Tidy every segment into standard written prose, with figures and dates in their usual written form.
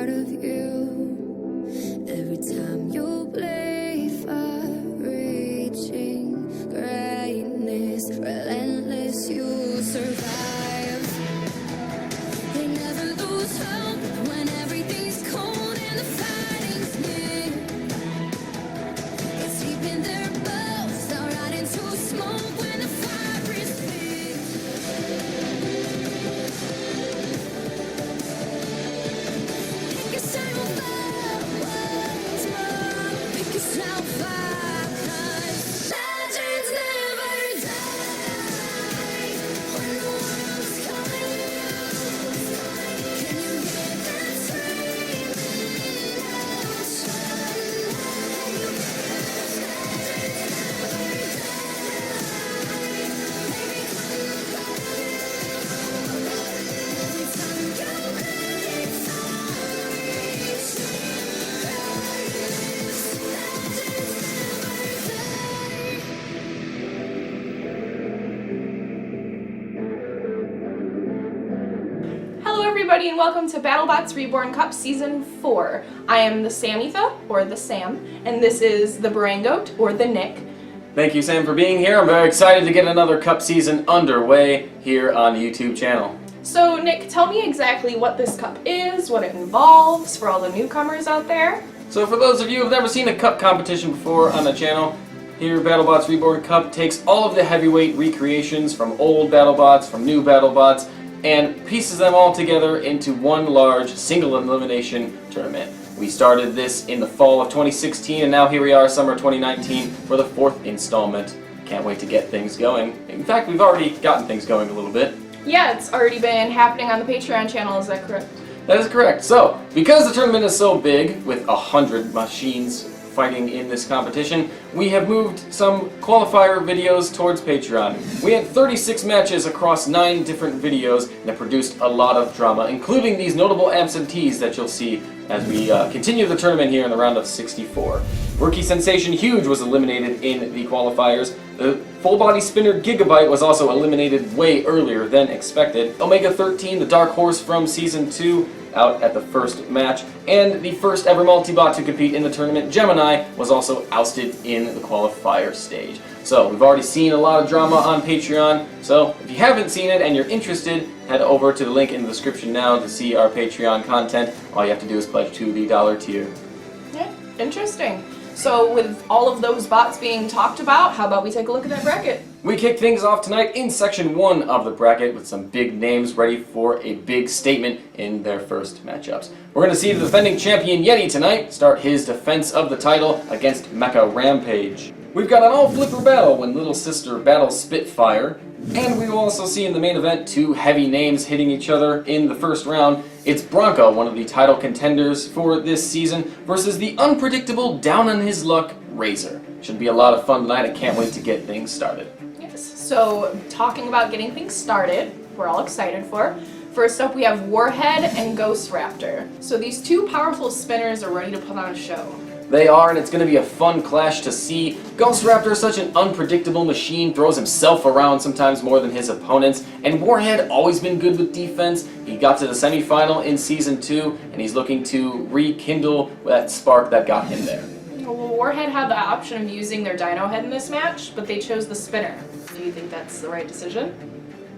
part of you. Every time you play far reaching greatness, relentless, you survive. They never lose hope when everything's cold and the fighting's near. It's deep in their bones, they'll ride into smoke when the fire is big. Pick yourself up once more, pick yourself up, 'cause legends never die. When the world's calling you, can you hear them screaming out? Hello everybody and welcome to BattleBots Reborn Cup Season 4. I am the Samitha, or the Sam, and this is the Barangoat, or the Nick. Thank you, Sam, for being here. I'm very excited to get another Cup season underway here on the YouTube channel. So Nick, tell me exactly what this cup is, what it involves, for all the newcomers out there. So for those of you who have never seen a Cup competition before on the channel, here BattleBots Reborn Cup takes all of the heavyweight recreations from old BattleBots, from new BattleBots, and pieces them all together into one large single elimination tournament. We started this in the fall of 2016, and now here we are, summer 2019, for the 4th installment. Can't wait to get things going. In fact, we've already gotten things going a little bit. Yeah, it's already been happening on the Patreon channel, is that correct? That is correct. So, because the tournament is so big, with 100 machines fighting in this competition, we have moved some qualifier videos towards Patreon. We had 36 matches across 9 different videos that produced a lot of drama, including these notable absentees that you'll see as we continue the tournament here in the round of 64. Rookie sensation Huge was eliminated in the qualifiers. The full body spinner Gigabyte was also eliminated way earlier than expected. Omega 13, the dark horse from Season 2, out at the first match, and the first ever multi-bot to compete in the tournament, Gemini, was also ousted in the qualifier stage. So we've already seen a lot of drama on Patreon, so if you haven't seen it and you're interested, head over to the link in the description now to see our Patreon content. All you have to do is pledge to the $1 tier. Yeah, interesting. So with all of those bots being talked about, how about we take a look at that bracket? We kick things off tonight in Section 1 of the bracket with some big names ready for a big statement in their first matchups. We're going to see the defending champion Yeti tonight start his defense of the title against Mecha Rampage. We've got an all-flipper battle when Little Sister battles Spitfire, and we will also see in the main event 2 heavy names hitting each other in the first round. It's Bronco, one of the title contenders for this season, versus the unpredictable, down-on-his-luck Razor. Should be a lot of fun tonight. I can't wait to get things started. Yes, so talking about getting things started, we're all excited for. First up we have Warhead and Ghost Raptor. So these 2 powerful spinners are ready to put on a show. They are, and it's going to be a fun clash to see. Ghost Raptor is such an unpredictable machine, throws himself around sometimes more than his opponents, and Warhead always been good with defense. He got to the semifinal in Season 2, and he's looking to rekindle that spark that got him there. Well, Warhead had the option of using their Dino Head in this match, but they chose the spinner. Do you think that's the right decision?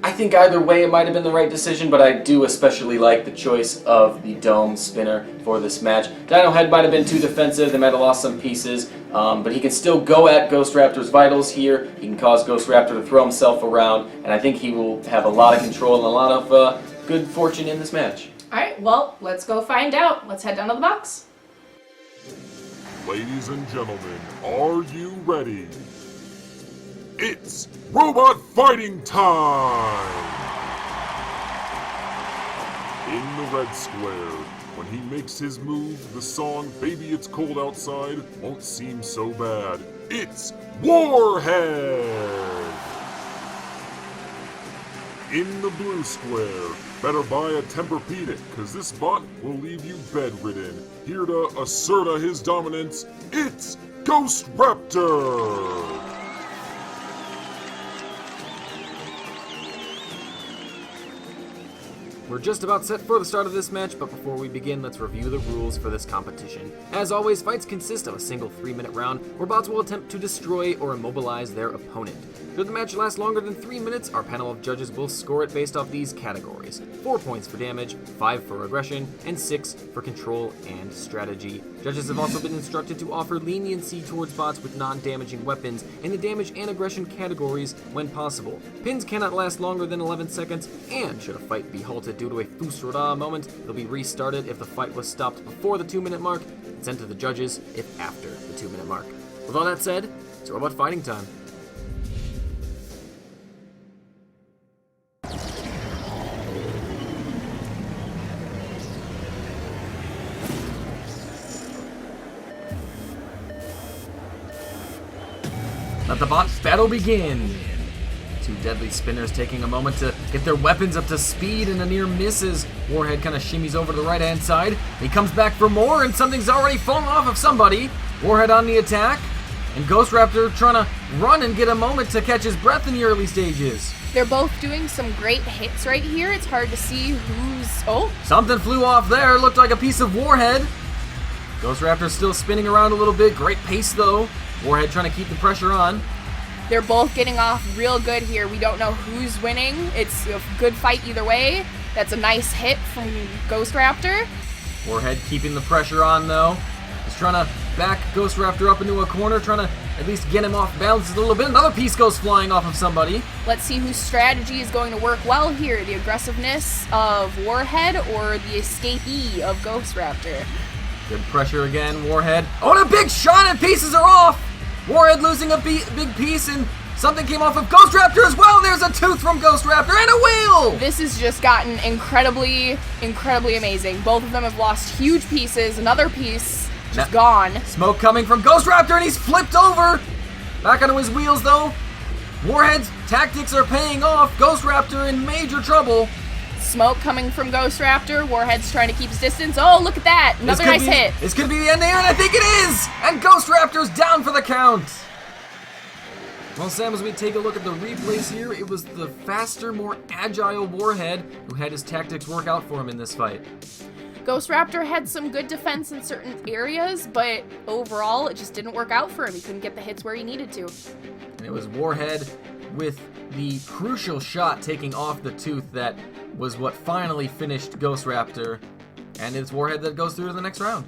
I think either way it might have been the right decision, but I do especially like the choice of the Dome spinner for this match. Dino Head might have been too defensive, they might have lost some pieces, but he can still go at Ghost Raptor's vitals here. He can cause Ghost Raptor to throw himself around, and I think he will have a lot of control and a lot of good fortune in this match. Alright, well, let's go find out. Let's head down to the box. Ladies and gentlemen, are you ready? It's robot fighting time! In the red square, when he makes his move, the song Baby It's Cold Outside won't seem so bad. It's Warhead! In the blue square, better buy a Tempur-Pedic, cause this bot will leave you bedridden. Here to assert his dominance, it's Ghost Raptor! We're just about set for the start of this match, but before we begin, let's review the rules for this competition. As always, fights consist of a single 3-minute round where bots will attempt to destroy or immobilize their opponent. Should the match last longer than 3 minutes, our panel of judges will score it based off these categories: 4 points for damage, 5 for aggression, and 6 for control and strategy. Judges have also been instructed to offer leniency towards bots with non-damaging weapons in the damage and aggression categories when possible. Pins cannot last longer than 11 seconds, and should a fight be halted due to a fusroda moment, it'll be restarted if the fight was stopped before the 2-minute mark, and sent to the judges if after the 2-minute mark. With all that said, it's robot fighting time. Let the bot battle begin! Two deadly spinners taking a moment to get their weapons up to speed, and a near misses. Warhead kind of shimmies over to the right-hand side. He comes back for more, and something's already fallen off of somebody. Warhead on the attack, and Ghost Raptor trying to run and get a moment to catch his breath in the early stages. They're both doing some great hits right here. It's hard to see who's... Oh! Something flew off there. Looked like a piece of Warhead. Ghost Raptor still spinning around a little bit. Great pace, though. Warhead trying to keep the pressure on. They're both getting off real good here. We don't know who's winning. It's a good fight either way. That's a nice hit from Ghost Raptor. Warhead keeping the pressure on, though. He's trying to back Ghost Raptor up into a corner, trying to at least get him off balance a little bit. Another piece goes flying off of somebody. Let's see whose strategy is going to work well here. The aggressiveness of Warhead or the escapee of Ghost Raptor. Good pressure again, Warhead. Oh, and a big shot, and pieces are off! Warhead losing a big piece, and something came off of Ghost Raptor as well. There's a tooth from Ghost Raptor and a wheel! This has just gotten incredibly amazing. Both of them have lost huge pieces. Another piece just gone. Smoke coming from Ghost Raptor, and he's flipped over. Back onto his wheels, though. Warhead's tactics are paying off. Ghost Raptor in major trouble. Smoke coming from Ghost Raptor. Warhead's trying to keep his distance. Oh, look at that. Another nice hit. This could be the end there, and I think it is! And Ghost Raptor's down for the count. Well, Sam, as we take a look at the replays here, it was the faster, more agile Warhead who had his tactics work out for him in this fight. Ghost Raptor had some good defense in certain areas, but overall, it just didn't work out for him. He couldn't get the hits where he needed to. And it was Warhead with the crucial shot taking off the tooth that was what finally finished Ghost Raptor, and it's Warhead that goes through to the next round.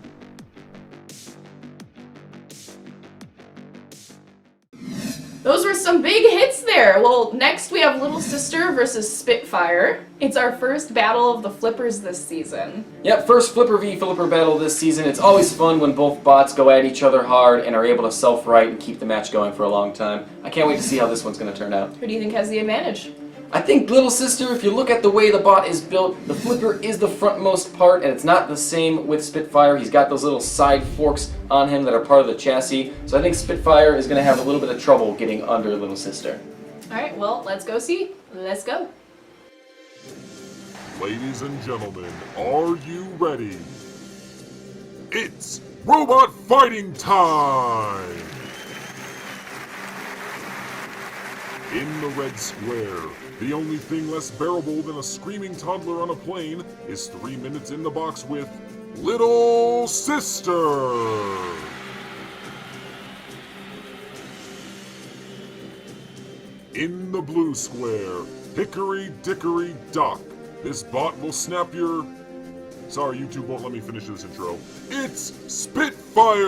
Those were some big hits there. Well, next we have Little Sister versus Spitfire. It's our first battle of the flippers this season. Yep, first Flipper v Flipper battle this season. It's always fun when both bots go at each other hard and are able to self-right and keep the match going for a long time. I can't wait to see how this one's going to turn out. Who do you think has the advantage? I think Little Sister, if you look at the way the bot is built, the flipper is the frontmost part, and it's not the same with Spitfire. He's got those little side forks on him that are part of the chassis, so I think Spitfire is going to have a little bit of trouble getting under Little Sister. Alright, well, let's go see. Let's go. Ladies and gentlemen, are you ready? It's robot fighting time! In the red square, the only thing less bearable than a screaming toddler on a plane is 3 minutes in the box with Little Sister! In the blue square, Hickory Dickory Dock. This bot will snap your... Sorry, YouTube won't let me finish this intro. It's Spitfire!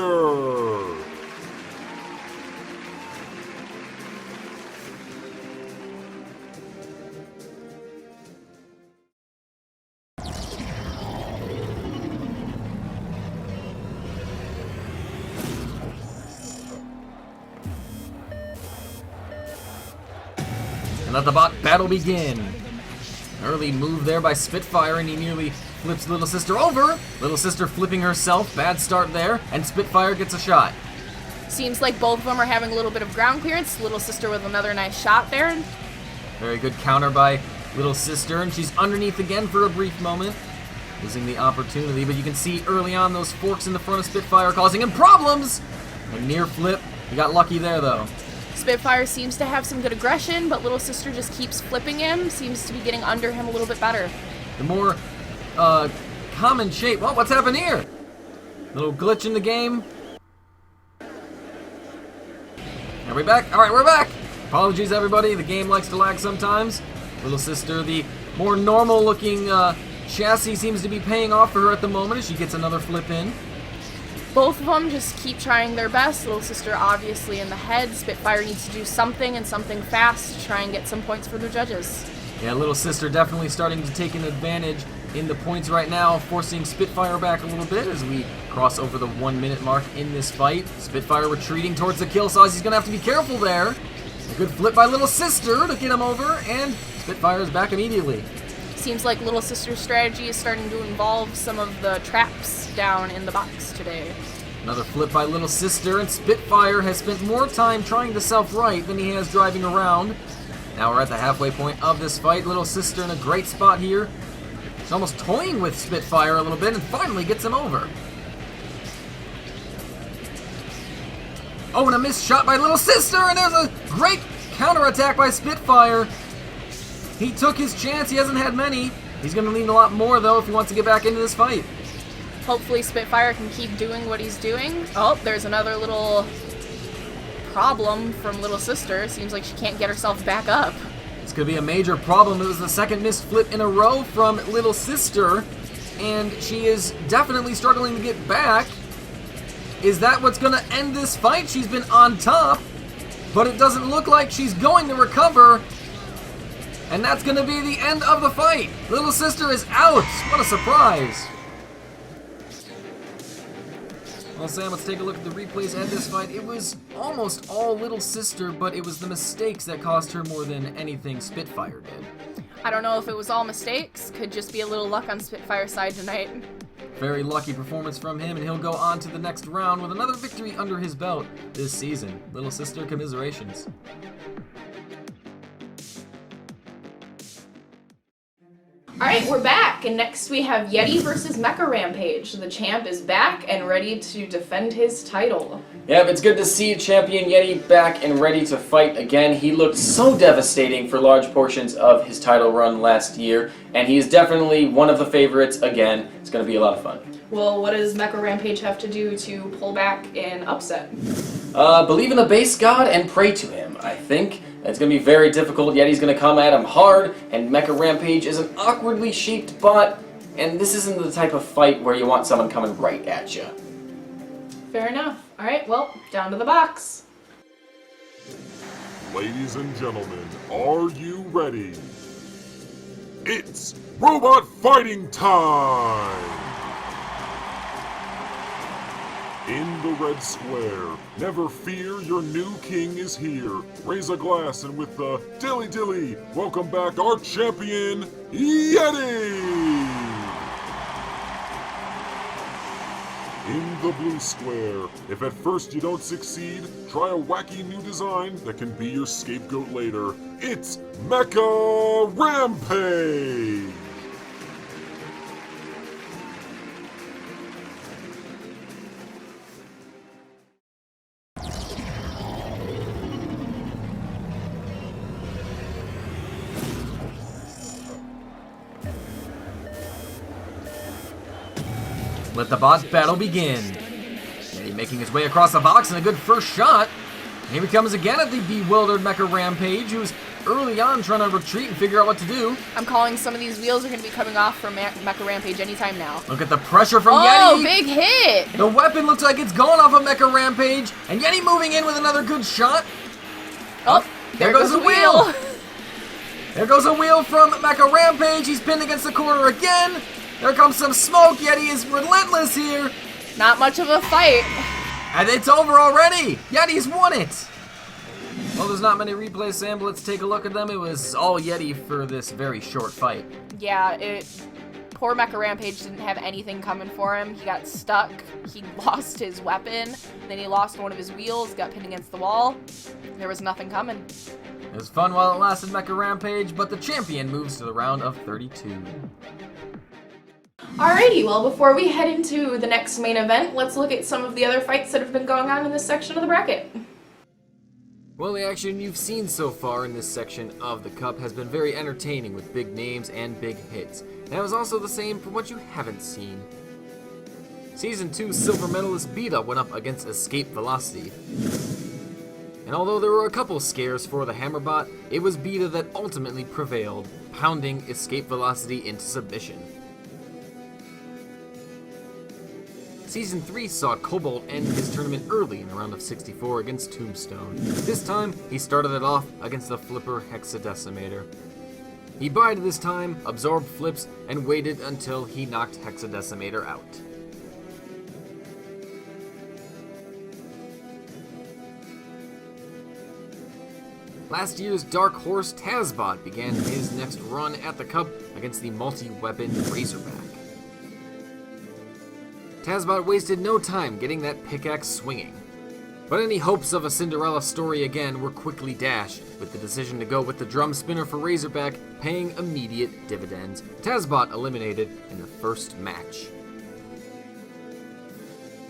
And let the bot battle begin. An early move there by Spitfire, and he nearly flips Little Sister over. Little Sister flipping herself. Bad start there, and Spitfire gets a shot. Seems like both of them are having a little bit of ground clearance. Little Sister with another nice shot there. Very good counter by Little Sister, and she's underneath again for a brief moment. Losing the opportunity, but you can see early on those forks in the front of Spitfire causing him problems. A near flip. He got lucky there, though. Spitfire seems to have some good aggression, but Little Sister just keeps flipping him. Seems to be getting under him a little bit better. the more common shape. Well, what's happened here? Little glitch in the game. Are we back? All right, we're back. Apologies, everybody. The game likes to lag sometimes. Little sister, the more normal-looking chassis seems to be paying off for her at the moment as she gets another flip in. Both of them just keep trying their best. Little sister obviously in the head. Spitfire needs to do something and something fast to try and get some points for their judges. Yeah, little sister definitely starting to take an advantage in the points right now, forcing Spitfire back a little bit as we cross over the 1 minute mark in this fight. Spitfire retreating towards the kill size. He's going to have to be careful there. A good flip by little sister to get him over, and Spitfire is back immediately. Seems like little sister's strategy is starting to involve some of the traps down in the box today. Another flip by little sister, and Spitfire has spent more time trying to self-right than he has driving around. Now we're at the halfway point of this fight. Little sister in a great spot here. She's almost toying with Spitfire a little bit and finally gets him over. Oh, and a missed shot by little sister, and there's a great counterattack by Spitfire. He took his chance. He hasn't had many. He's going to need a lot more, though, if he wants to get back into this fight. Hopefully Spitfire can keep doing what he's doing. Oh, there's another little problem from little sister. Seems like she can't get herself back up. This could be a major problem. It was the second missed flip in a row from little sister, and she is definitely struggling to get back. Is that what's going to end this fight? She's been on top, but it doesn't look like she's going to recover. And that's going to be the end of the fight. Little sister is out. What a surprise. Well, Sam, let's take a look at the replays at this fight. It was almost all little sister, but it was the mistakes that cost her more than anything Spitfire did. I don't know if it was all mistakes. Could just be a little luck on Spitfire's side tonight. Very lucky performance from him, and he'll go on to the next round with another victory under his belt this season. Little sister, commiserations. Alright, we're back, and next we have Yeti versus Mecha Rampage. The champ is back and ready to defend his title. Yeah, it's good to see champion Yeti back and ready to fight again. He looked so devastating for large portions of his title run last year, and he is definitely one of the favorites again. It's going to be a lot of fun. Well, what does Mecha Rampage have to do to pull back and upset? Believe in the base god and pray to him, I think. It's going to be very difficult. Yeti's going to come at him hard, and Mecha Rampage is an awkwardly shaped bot, and this isn't the type of fight where you want someone coming right at you. Fair enough. Alright, well, down to the box. Ladies and gentlemen, are you ready? It's robot fighting time! In the red square, never fear, your new king is here. Raise a glass and with the dilly dilly, welcome back our champion, Yeti! In the blue square, if at first you don't succeed, try a wacky new design that can be your scapegoat later. It's Mecha Rampage! Let the boss battle begin. Yeti making his way across the box and a good first shot. Here he comes again at the bewildered Mecha Rampage, who's early on trying to retreat and figure out what to do. I'm calling some of these wheels are going to be coming off from Mecha Rampage anytime now. Look at the pressure from Yeti. Oh, big hit! The weapon looks like it's going off of Mecha Rampage, and Yeti moving in with another good shot. Oh, there goes the wheel! There goes a wheel from Mecha Rampage. He's pinned against the corner again. There comes some smoke. Yeti is relentless here. Not much of a fight. And it's over already. Yeti's won it. Well, there's not many replays, Sam, but let's take a look at them. It was all Yeti for this very short fight. Yeah, poor Mecha Rampage didn't have anything coming for him. He got stuck. He lost his weapon. Then he lost one of his wheels, got pinned against the wall. There was nothing coming. It was fun while it lasted, Mecha Rampage, but the champion moves to the round of 32. Alrighty, well, before we head into the next main event, let's look at some of the other fights that have been going on in this section of the bracket. Well, the action you've seen so far in this section of the Cup has been very entertaining with big names and big hits. And that was also the same for what you haven't seen. Season 2 silver medalist Beta went up against Escape Velocity. And although there were a couple scares for the Hammerbot, it was Beta that ultimately prevailed, pounding Escape Velocity into submission. Season 3 saw Cobalt end his tournament early in the round of 64 against Tombstone. This time, he started it off against the Flipper Hexadecimator. He bided this time, absorbed flips, and waited until he knocked Hexadecimator out. Last year's Dark Horse Tazbot began his next run at the Cup against the multi-weapon Razorback. Tazbot wasted no time getting that pickaxe swinging. But any hopes of a Cinderella story again were quickly dashed, with the decision to go with the drum spinner for Razorback paying immediate dividends. Tazbot eliminated in the first match.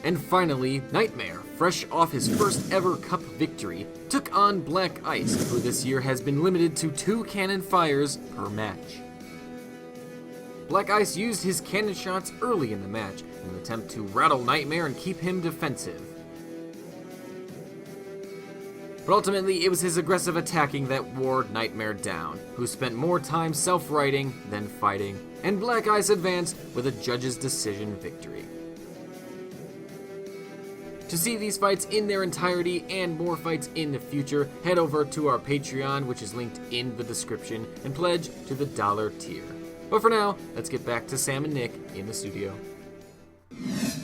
And finally, Nightmare, fresh off his first ever Cup victory, took on Black Ice, who this year has been limited to 2 cannon fires per match. Black Ice used his cannon shots early in the match in an attempt to rattle Nightmare and keep him defensive. But ultimately, it was his aggressive attacking that wore Nightmare down, who spent more time self-righting than fighting, and Black Ice advanced with a judge's decision victory. To see these fights in their entirety and more fights in the future, head over to our Patreon, which is linked in the description, and pledge to the $1 tier. But for now, let's get back to Sam and Nick in the studio.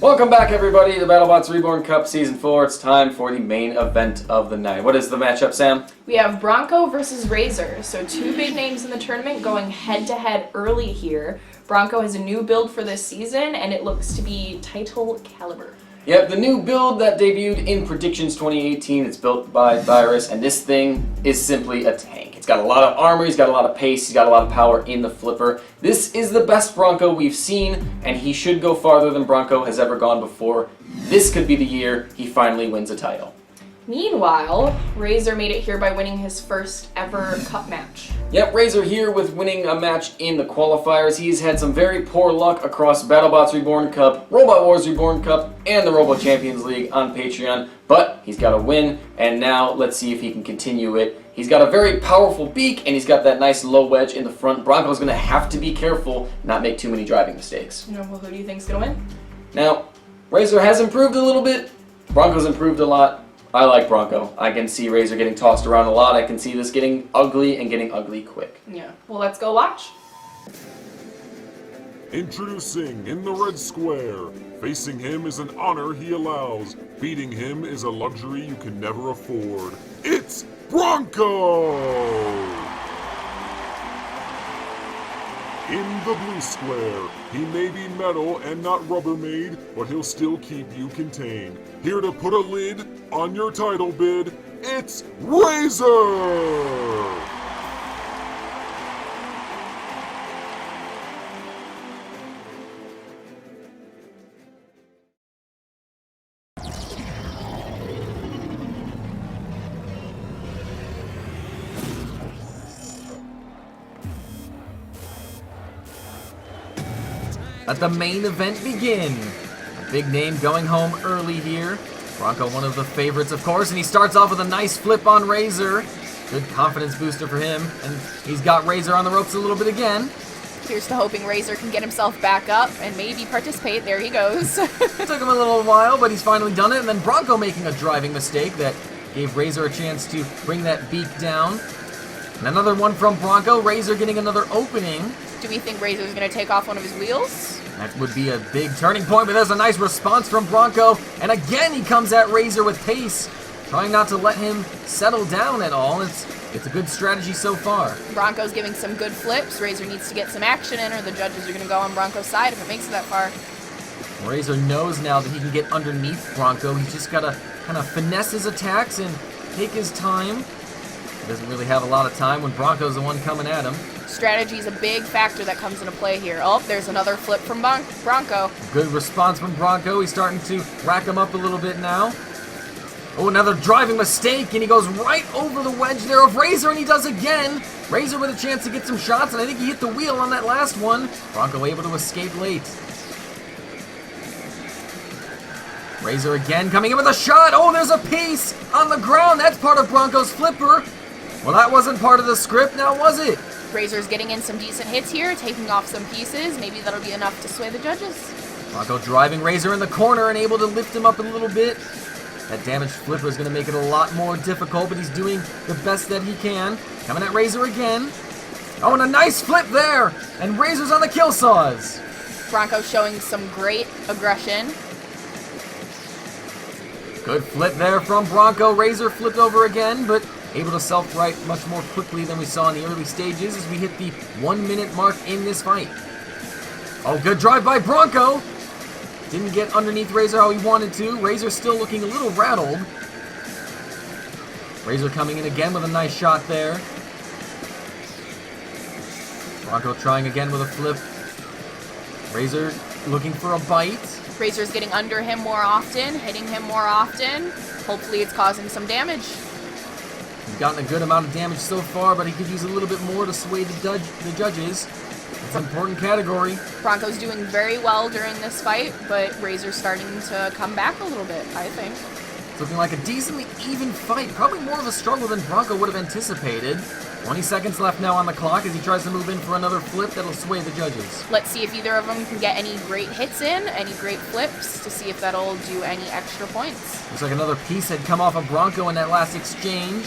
Welcome back, everybody, to the BattleBots Reborn Cup Season 4. It's time for the main event of the night. What is the matchup, Sam? We have Bronco versus Razor, so 2 big names in the tournament going head-to-head early here. Bronco has a new build for this season, and it looks to be title caliber. Yep, the new build that debuted in Predictions 2018. It's built by Virus, and this thing is simply a tank. It's got a lot of armor, he's got a lot of pace, he's got a lot of power in the flipper. This is the best Bronco we've seen, and he should go farther than Bronco has ever gone before. This could be the year he finally wins a title. Meanwhile, Razor made it here by winning his first ever Cup match. Yep, Razor here with winning a match in the qualifiers. He's had some very poor luck across BattleBots Reborn Cup, Robot Wars Reborn Cup, and the Robo Champions League on Patreon. But he's got a win, and now let's see if he can continue it. He's got a very powerful beak, and he's got that nice low wedge in the front. Bronco's going to have to be careful, not make too many driving mistakes. Well, who do you think's going to win? Now, Razor has improved a little bit. Bronco's improved a lot. I like Bronco. I can see Razor getting tossed around a lot. I can see this getting ugly and getting ugly quick. Yeah, well, let's go watch. Introducing in the red square. Facing him is an honor he allows. Beating him is a luxury you can never afford. It's Bronco! In the blue square, he may be metal and not Rubbermaid, but he'll still keep you contained. Here to put a lid on your title bid, it's Razor! Let the main event begin. A big name going home early here. Bronco, one of the favorites, of course, and he starts off with a nice flip on Razor. Good confidence booster for him, and he's got Razor on the ropes a little bit again. Here's to hoping Razor can get himself back up and maybe participate. There he goes. It took him a little while, but he's finally done it, and then Bronco making a driving mistake that gave Razor a chance to bring that beak down. And another one from Bronco, Razor getting another opening. Do we think Razor's going to take off one of his wheels? That would be a big turning point, but there's a nice response from Bronco. And again, he comes at Razor with pace, trying not to let him settle down at all. It's a good strategy so far. Bronco's giving some good flips. Razor needs to get some action in, or the judges are going to go on Bronco's side if it makes it that far. Razor knows now that he can get underneath Bronco. He's just got to kind of finesse his attacks and take his time. He doesn't really have a lot of time when Bronco's the one coming at him. Strategy is a big factor that comes into play here. Oh, there's another flip from Bronco. Good response from Bronco. He's starting to rack him up a little bit now. Oh, another driving mistake, and he goes right over the wedge there of Razor, and he does again. Razor with a chance to get some shots, and I think he hit the wheel on that last one. Bronco able to escape late. Razor again coming in with a shot. Oh, there's a piece on the ground. That's part of Bronco's flipper. Well, that wasn't part of the script, now was it? Razor's getting in some decent hits here, taking off some pieces. Maybe that'll be enough to sway the judges. Bronco driving Razor in the corner and able to lift him up a little bit. That damaged flipper is going to make it a lot more difficult, but he's doing the best that he can. Coming at Razor again. Oh, and a nice flip there! And Razor's on the kill saws. Bronco showing some great aggression. Good flip there from Bronco. Razor flipped over again, but able to self-right much more quickly than we saw in the early stages as we hit the 1 minute mark in this fight. Oh, good drive by Bronco. Didn't get underneath Razor how he wanted to. Razor still looking a little rattled. Razor coming in again with a nice shot there. Bronco trying again with a flip. Razor looking for a bite. Razor's getting under him more often, hitting him more often. Hopefully it's causing some damage. He's gotten a good amount of damage so far, but he could use a little bit more to sway the judges. It's an important category. Bronco's doing very well during this fight, but Razor's starting to come back a little bit, I think. It's looking like a decently even fight. Probably more of a struggle than Bronco would have anticipated. 20 seconds left now on the clock as he tries to move in for another flip that'll sway the judges. Let's see if either of them can get any great hits in, any great flips, to see if that'll do any extra points. Looks like another piece had come off of Bronco in that last exchange.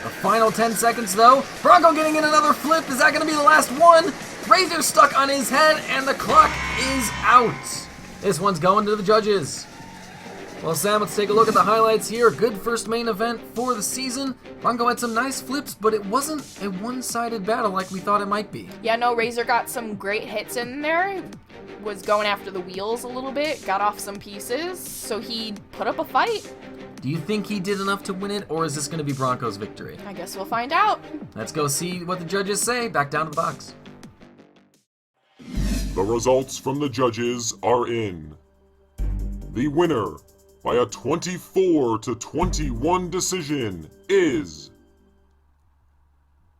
The final 10 seconds though. Bronco getting in another flip. Is that going to be the last one? Razor stuck on his head and the clock is out. This one's going to the judges. Well, Sam, let's take a look at the highlights here. Good first main event for the season. Bronco had some nice flips, but it wasn't a one-sided battle like we thought it might be. Yeah, no, Razor got some great hits in there. Was going after the wheels a little bit, got off some pieces, so he put up a fight. Do you think he did enough to win it, or is this going to be Bronco's victory? I guess we'll find out. Let's go see what the judges say. Back down to the box. The results from the judges are in. The winner by a 24-21 decision is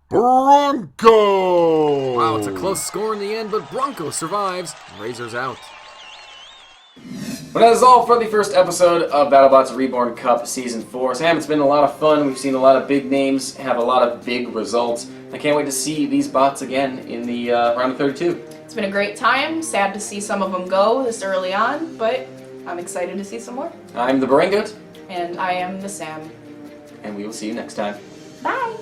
Bronco! Wow, it's a close score in the end, but Bronco survives. Razor's out. But that is all for the first episode of BattleBots Reborn Cup Season 4. Sam, it's been a lot of fun. We've seen a lot of big names have a lot of big results. I can't wait to see these bots again in the round of 32. It's been a great time. Sad to see some of them go this early on, but I'm excited to see some more. I'm the Barangoat. And I am the Sam. And we will see you next time. Bye!